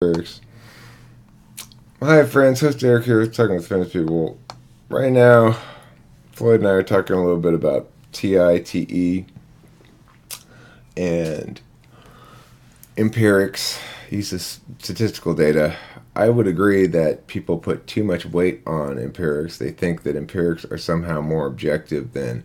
Lyrics. Hi, friends. Host Derek here, talking with famous people. Right now, Floyd and I are talking a little bit about TITE and empirics, use of statistical data. I would agree that people put too much weight on empirics. They think that empirics are somehow more objective than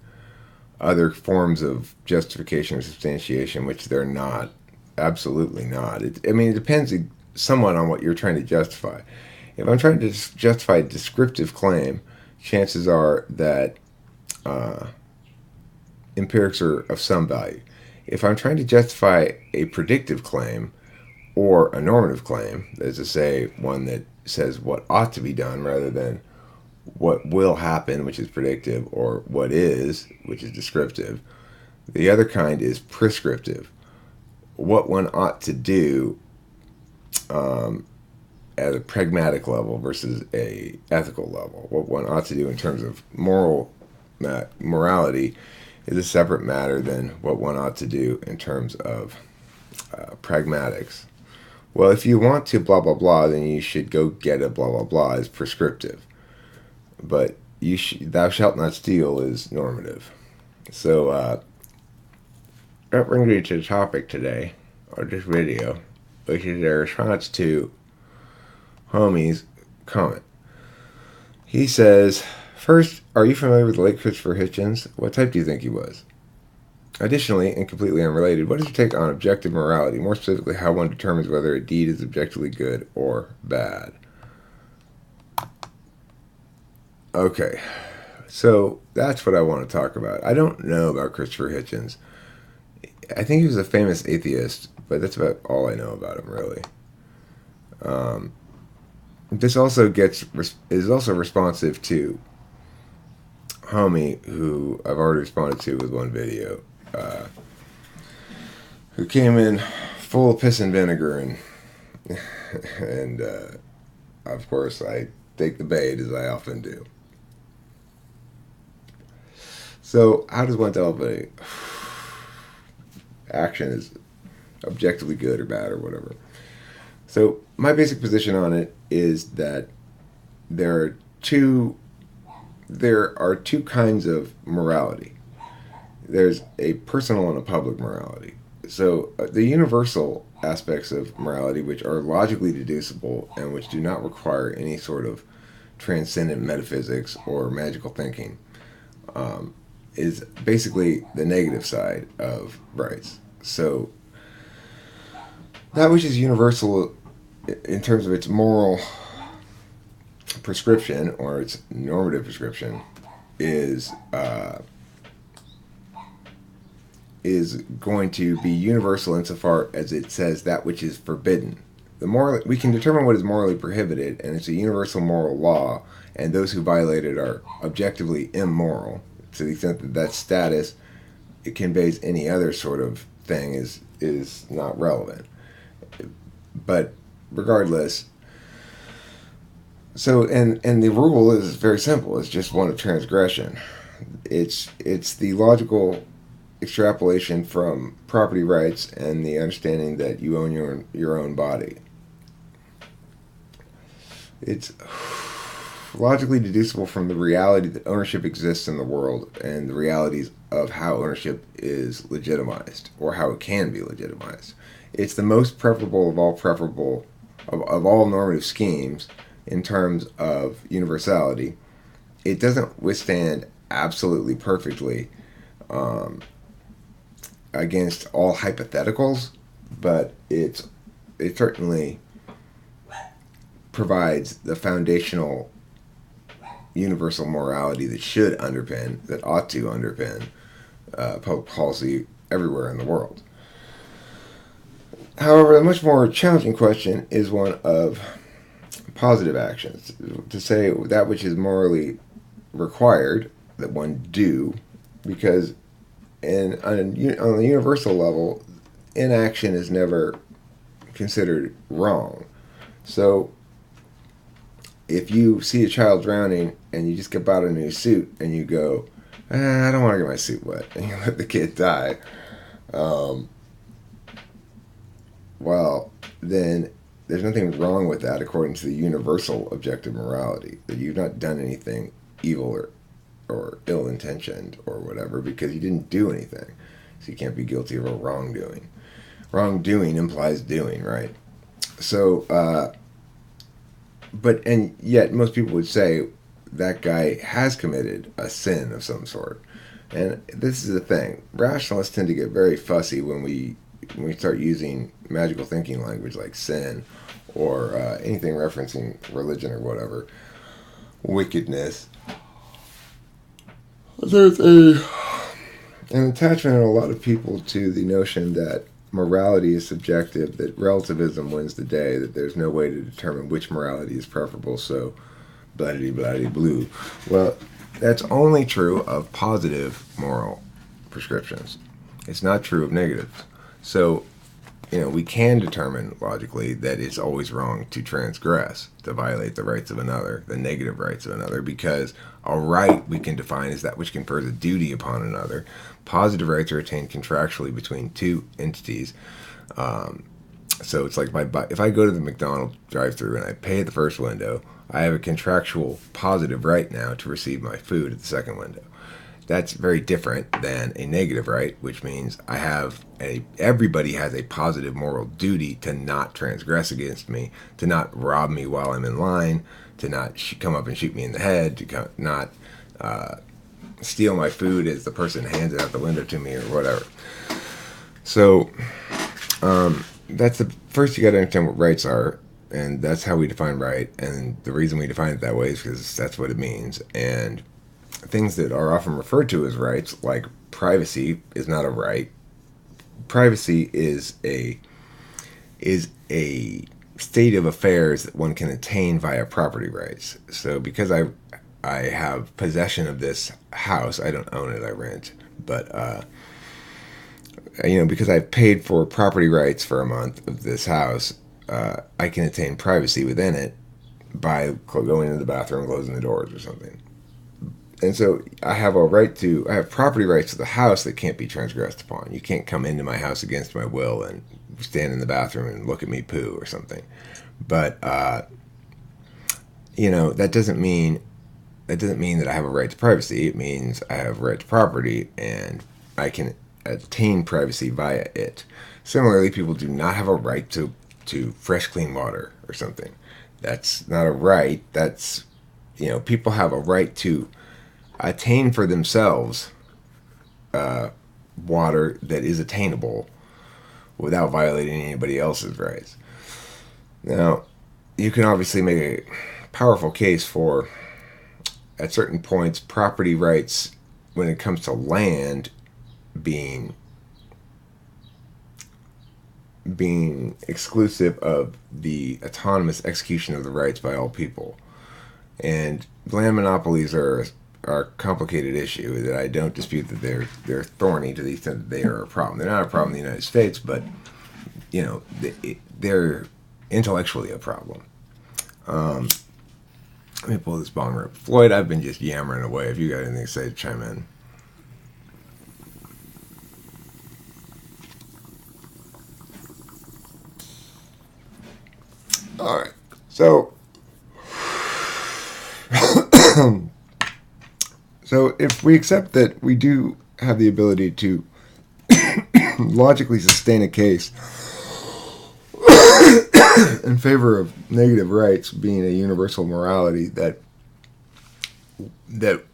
other forms of justification or substantiation, which they're not. Absolutely not. It depends somewhat on what you're trying to justify. If I'm trying to justify a descriptive claim, chances are that empirics are of some value. If I'm trying to justify a predictive claim or a normative claim, that is to say, one that says what ought to be done rather than what will happen, which is predictive, or what is, which is descriptive, the other kind is prescriptive. What one ought to do at a pragmatic level versus a ethical level. What one ought to do in terms of morality is a separate matter than what one ought to do in terms of pragmatics. Well, if you want to blah blah blah, then you should go get a blah blah blah as prescriptive. But thou shalt not steal is normative. So that brings me to the topic today, or this video, which is a response to Homie's comment. He says, first, are you familiar with the late Christopher Hitchens? What type do you think he was? Additionally, and completely unrelated, what is your take on objective morality? More specifically, how one determines whether a deed is objectively good or bad. Okay, so that's what I want to talk about. I don't know about Christopher Hitchens. I think he was a famous atheist, but that's about all I know about him, really. This also is also responsive to Homie, who I've already responded to with one video, who came in full of piss and vinegar, and of course I take the bait, as I often do. So how does one tell if a action is objectively good or bad or whatever? So my basic position on it is that there are two kinds of morality. There's a personal and a public morality. So the universal aspects of morality, which are logically deducible and which do not require any sort of transcendent metaphysics or magical thinking, is basically the negative side of rights. So that which is universal in terms of its moral prescription or its normative prescription is going to be universal insofar as it says that which is forbidden. We can determine what is morally prohibited, and it's a universal moral law, and those who violate it are objectively immoral. To the extent that that status it conveys any other sort of thing is not relevant. But regardless, so and the rule is very simple. It's just one of transgression. It's the logical extrapolation from property rights and the understanding that you own your own body. It's logically deducible from the reality that ownership exists in the world and the realities of how ownership is legitimized or how it can be legitimized. It's the most preferable of all normative schemes in terms of universality. It doesn't withstand absolutely perfectly against all hypotheticals, but it certainly provides the foundational universal morality that ought to underpin public policy everywhere in the world. However, a much more challenging question is one of positive actions. To say that which is morally required that one do, because on a universal level, inaction is never considered wrong. So if you see a child drowning and you just get out a new suit and you go, I don't want to get my suit wet, and you let the kid die, well, then there's nothing wrong with that according to the universal objective morality, that you've not done anything evil or ill-intentioned or whatever because you didn't do anything. So you can't be guilty of a wrongdoing. Wrongdoing implies doing, right? So, and yet most people would say that guy has committed a sin of some sort. And this is the thing. Rationalists tend to get very fussy when we start using magical thinking language like sin or anything referencing religion or whatever. Wickedness. There's an attachment in a lot of people to the notion that morality is subjective, that relativism wins the day, that there's no way to determine which morality is preferable, so blue. Well, that's only true of positive moral prescriptions. It's not true of negatives. So, we can determine logically that it's always wrong to transgress, to violate the rights of another, the negative rights of another, because a right we can define as that which confers a duty upon another. Positive rights are attained contractually between two entities. So it's like if I go to the McDonald's drive-thru and I pay at the first window, I have a contractual positive right now to receive my food at the second window. That's very different than a negative right, which means everybody has a positive moral duty to not transgress against me, to not rob me while I'm in line, to not come up and shoot me in the head, to not steal my food as the person hands it out the window to me or whatever. So that's the first. You got to understand what rights are, and that's how we define right. And the reason we define it that way is because that's what it means. And things that are often referred to as rights, like privacy, is not a right. Privacy is a state of affairs that one can attain via property rights. So because I have possession of this house, I don't own it, I rent, but because I've paid for property rights for a month of this house, I can attain privacy within it by going into the bathroom, closing the doors or something. And so I have property rights to the house that can't be transgressed upon. You can't come into my house against my will and stand in the bathroom and look at me poo or something. But that doesn't mean that I have a right to privacy. It means I have a right to property and I can attain privacy via it. Similarly, people do not have a right to fresh, clean water or something. That's not a right. That's, people have a right to attain for themselves water that is attainable without violating anybody else's rights. Now, you can obviously make a powerful case for, at certain points, property rights when it comes to land being exclusive of the autonomous execution of the rights by all people. And land monopolies are a complicated issue that I don't dispute that they're thorny to the extent that they are a problem. They're not a problem in the United States, but they're intellectually a problem. Let me pull this bong rip. Floyd, I've been just yammering away. If you got anything to say, chime in. All right. So, so if we accept that we do have the ability to logically sustain a case in favor of negative rights being a universal morality that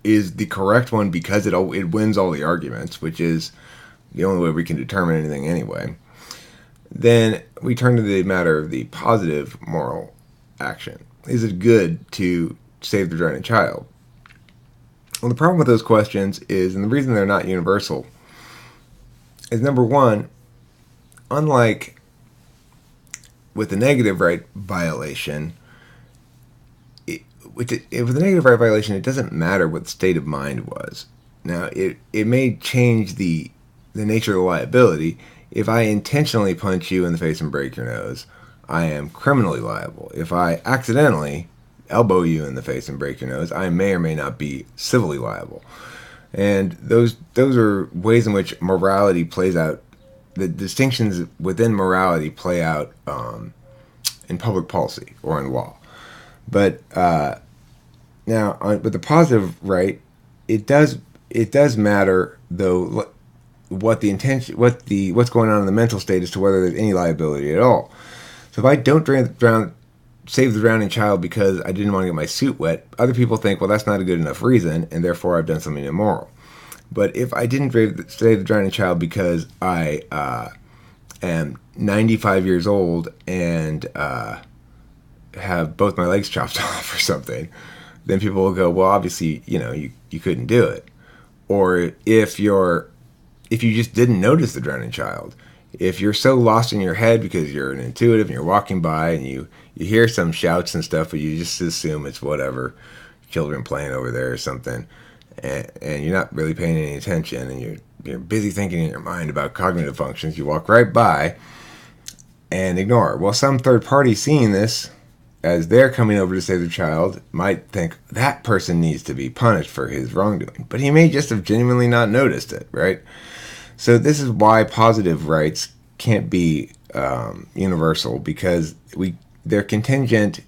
is the correct one because it wins all the arguments, which is the only way we can determine anything anyway, then we turn to the matter of the positive moral action. Is it good to save the drowning child? Well, the problem with those questions is, and the reason they're not universal, is number one, unlike with the negative right violation, with the negative right violation, it doesn't matter what the state of mind was. Now, it may change the nature of the liability. If I intentionally punch you in the face and break your nose, I am criminally liable. If I accidentally elbow you in the face and break your nose, I may or may not be civilly liable. And those are ways in which morality plays out. The distinctions within morality play out in public policy or in law. But with the positive right, it does matter though what the intention, what's going on in the mental state as to whether there's any liability at all. So if I don't save the drowning child because I didn't want to get my suit wet, other people think, well, that's not a good enough reason, and therefore I've done something immoral. But if I didn't save the drowning child because I am 95 years old and have both my legs chopped off or something, then people will go, well, obviously, you couldn't do it. Or if you just didn't notice the drowning child, if you're so lost in your head because you're an intuitive and you're walking by and you hear some shouts and stuff, but you just assume it's whatever, children playing over there or something, and you're not really paying any attention, and you're busy thinking in your mind about cognitive functions, you walk right by and ignore it. Well, some third party seeing this as they're coming over to save the child might think that person needs to be punished for his wrongdoing, but he may just have genuinely not noticed it, right? So this is why positive rights can't be universal, because they're contingent.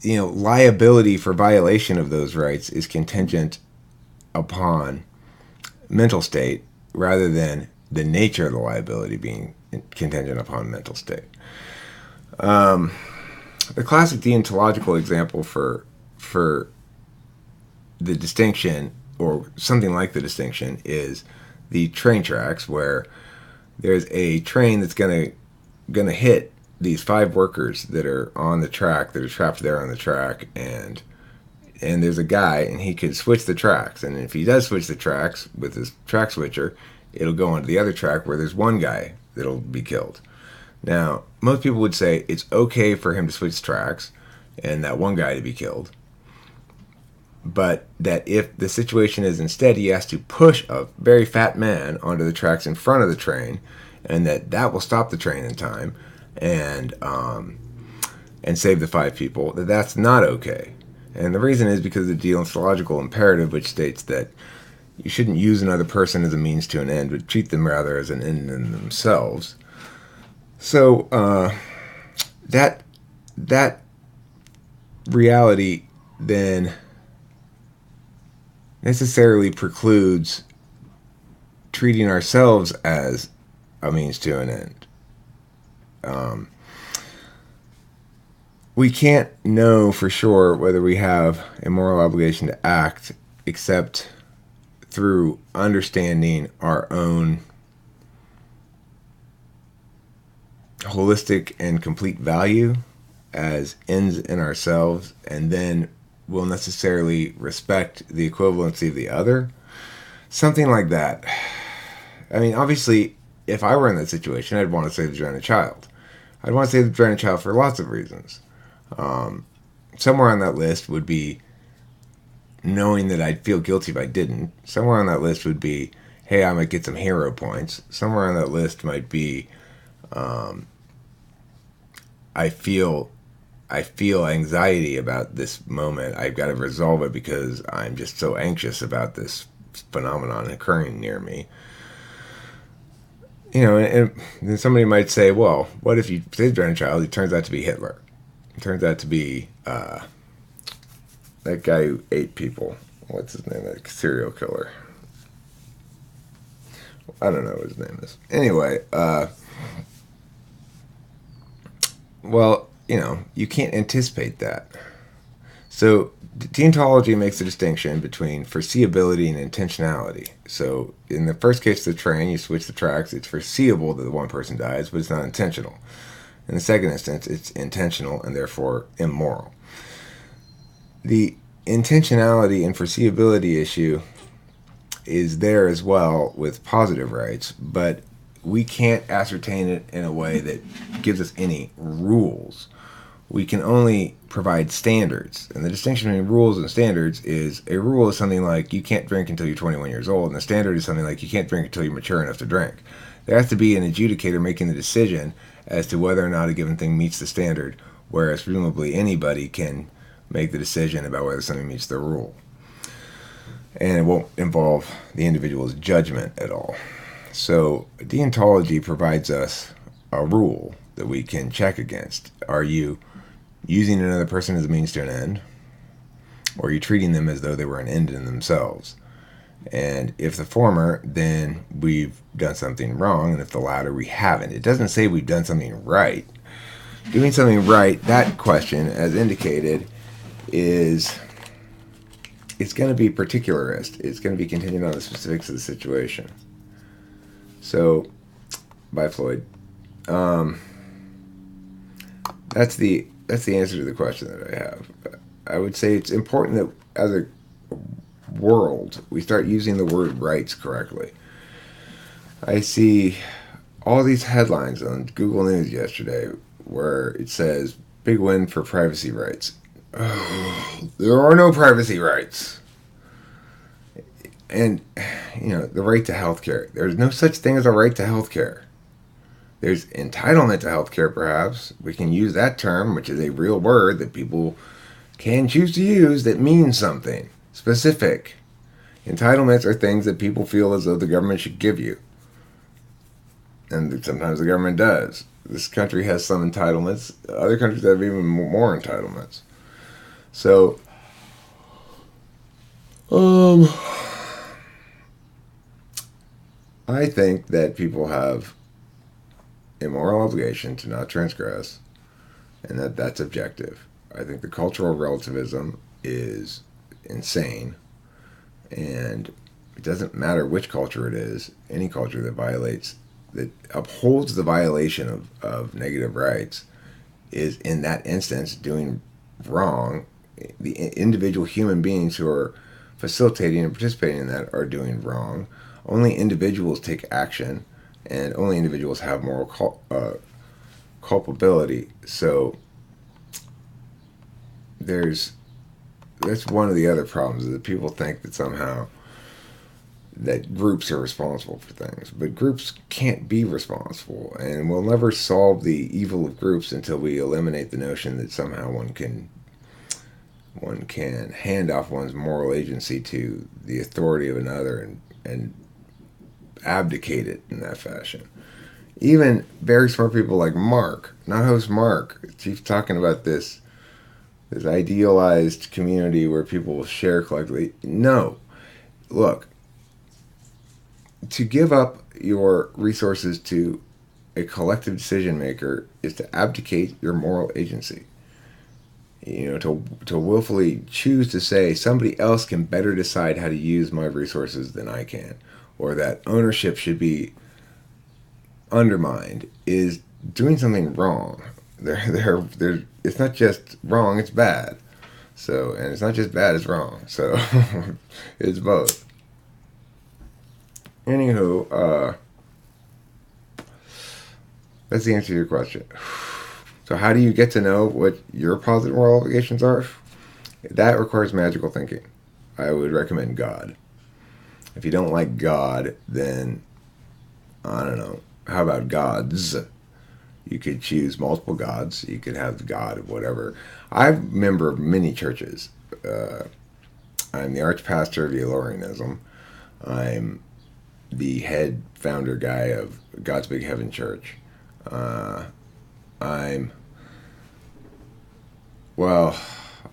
Liability for violation of those rights is contingent upon mental state rather than the nature of the liability being contingent upon mental state. The classic deontological example for the distinction, or something like the distinction, is the train tracks, where there's a train that's gonna hit these 5 workers that are on the track, that are trapped there on the track, and there's a guy, and he could switch the tracks, and if he does switch the tracks with his track switcher, it'll go onto the other track where there's one guy that'll be killed. Now, most people would say it's okay for him to switch tracks and that one guy to be killed, but that if the situation is instead he has to push a very fat man onto the tracks in front of the train, and that will stop the train in time and save the 5 people, that's not okay. And the reason is because of the deontological imperative, which states that you shouldn't use another person as a means to an end, but treat them rather as an end in themselves. So that reality then necessarily precludes treating ourselves as a means to an end. We can't know for sure whether we have a moral obligation to act except through understanding our own holistic and complete value as ends in ourselves, and then we'll necessarily respect the equivalency of the other. Something like that. I mean, obviously, if I were in that situation, I'd want to save the drowning child. I'd want to save the drowning child for lots of reasons. Somewhere on that list would be knowing that I'd feel guilty if I didn't. Somewhere on that list would be, hey, I might get some hero points. Somewhere on that list might be, I feel anxiety about this moment. I've got to resolve it because I'm just so anxious about this phenomenon occurring near me. And then somebody might say, well, what if you save the drowning child, it turns out to be Hitler? It turns out to be that guy who ate people. What's his name? That serial killer. I don't know what his name is. Anyway, well, you can't anticipate that. So deontology makes a distinction between foreseeability and intentionality. So in the first case of the train, you switch the tracks, it's foreseeable that the one person dies, but it's not intentional. In the second instance, it's intentional and therefore immoral. The intentionality and foreseeability issue is there as well with positive rights, but we can't ascertain it in a way that gives us any rules. We can only provide standards. And the distinction between rules and standards is, a rule is something like you can't drink until you're 21 years old, and a standard is something like you can't drink until you're mature enough to drink. There has to be an adjudicator making the decision as to whether or not a given thing meets the standard, whereas presumably anybody can make the decision about whether something meets the rule. And it won't involve the individual's judgment at all. So deontology provides us a rule, that we can check against. Are you using another person as a means to an end? Or are you treating them as though they were an end in themselves? And if the former, then we've done something wrong. And if the latter, we haven't. It doesn't say we've done something right. Doing something right, that question, as indicated, is it's going to be particularist. It's going to be contingent on the specifics of the situation. So, bye, Floyd. That's the answer to the question that I have. I would say it's important that as a world, we start using the word rights correctly. I see all these headlines on Google News yesterday where it says, big win for privacy rights. Oh, there are no privacy rights. And, the right to health care. There's no such thing as a right to health care. There's entitlement to health care, perhaps. We can use that term, which is a real word that people can choose to use that means something specific. Entitlements are things that people feel as though the government should give you. And sometimes the government does. This country has some entitlements. Other countries have even more entitlements. So, I think that people have a moral obligation to not transgress, and that's objective. I think the cultural relativism is insane, and it doesn't matter which culture it is. Any culture that upholds the violation of negative rights is, in that instance, doing wrong. The individual human beings who are facilitating and participating in that are doing wrong. Only individuals take action, and only individuals have moral culpability. So that's one of the other problems, is that people think that somehow that groups are responsible for things. But groups can't be responsible, and we'll never solve the evil of groups until we eliminate the notion that somehow one can hand off one's moral agency to the authority of another and abdicate it in that fashion. Even very smart people like Mark, not host Mark, he's talking about this idealized community where people will share collectively. No. Look, to give up your resources to a collective decision maker is to abdicate your moral agency. To willfully choose to say somebody else can better decide how to use my resources than I can, or that ownership should be undermined, is doing something wrong. It's not just wrong, it's bad. So, and it's not just bad, it's wrong. So, it's both. Anywho, that's the answer to your question. So how do you get to know what your positive moral obligations are? That requires magical thinking. I would recommend God. If you don't like God, then, I don't know, how about gods? You could choose multiple gods. You could have the God of whatever. I'm a member of many churches. I'm the archpastor of Elohorianism. I'm the head founder guy of God's Big Heaven Church.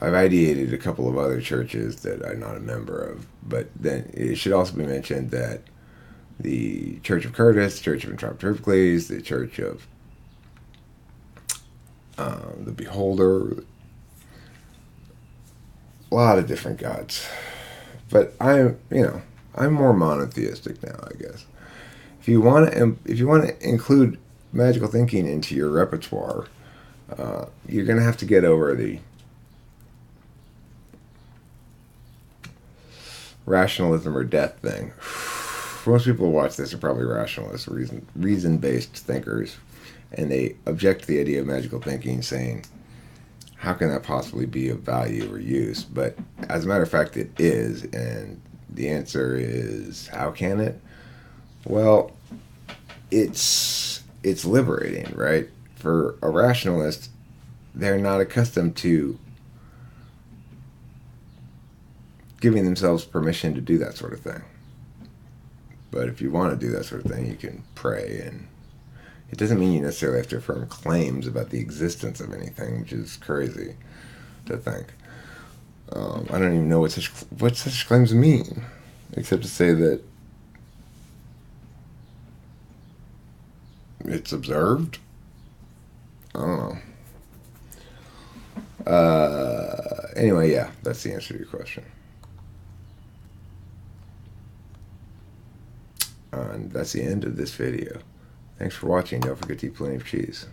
I've ideated a couple of other churches that I'm not a member of, but then it should also be mentioned that the Church of Curtis, Church of Entropic, the Church of the Beholder, a lot of different gods. But I'm more monotheistic now, I guess. If you want to include magical thinking into your repertoire, you're going to have to get over the rationalism or death thing. Most people who watch this are probably rationalists, reason-based thinkers, and they object to the idea of magical thinking, saying, how can that possibly be of value or use? But as a matter of fact, it is, and the answer is, how can it? Well, it's liberating, right? For a rationalist, they're not accustomed to giving themselves permission to do that sort of thing. But if you want to do that sort of thing, you can pray and It doesn't mean you necessarily have to affirm claims about the existence of anything, which is crazy to think. I don't even know what such claims mean, except to say that it's observed. I don't know. Anyway, yeah, that's the answer to your question. And that's the end of this video. Thanks for watching. Don't forget to eat plenty of cheese.